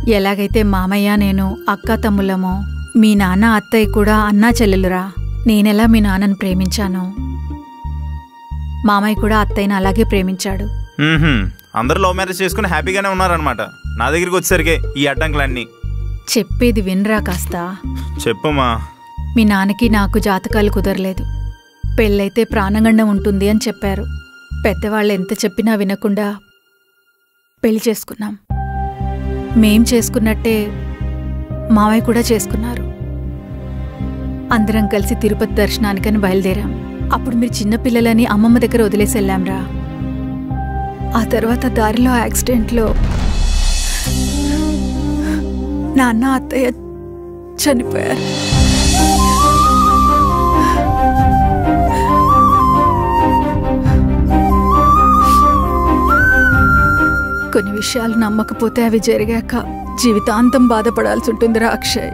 ఎలాగైతే మామయ్య నేను అక్క తమ్ముళ్ళమో మీ నాన్న అత్తయ్య కూడా అన్నా చెల్లెలురా. నేనెలా మీ నాన్నను ప్రేమించాను, మామయ్య కూడా అత్తయ్యని అలాగే ప్రేమించాడు. అందరూ లవ్ మ్యారేజ్ చేసుకుని హ్యాపీగానే ఉన్నారనమాట. నా దగ్గరికి వచ్చేసరికి ఈ అడ్డంకులన్నీ. చెప్పేది వినరా కాస్త. చెప్పమ్మా. మీ నాన్నకి నాకు జాతకాలు కుదరలేదు. పెళ్ళైతే ప్రాణగండం ఉంటుంది అని చెప్పారు. పెద్దవాళ్ళు ఎంత చెప్పినా వినకుండా పెళ్లి చేసుకున్నాం. మేం చేసుకున్నట్టే మామయ్య కూడా చేసుకున్నారు. అందరం కలిసి తిరుపతి దర్శనానికని బయలుదేరాం. అప్పుడు మీరు చిన్నపిల్లలని అమ్మమ్మ దగ్గర వదిలేసి వెళ్ళాంరా. ఆ తర్వాత దారిలో యాక్సిడెంట్లో నాన్న అత్తయ్య చనిపోయారు. కొన్ని విషయాలు నమ్మకపోతే అవి జరిగాక జీవితాంతం బాధపడాల్సి ఉంటుందిరా అక్షయ్.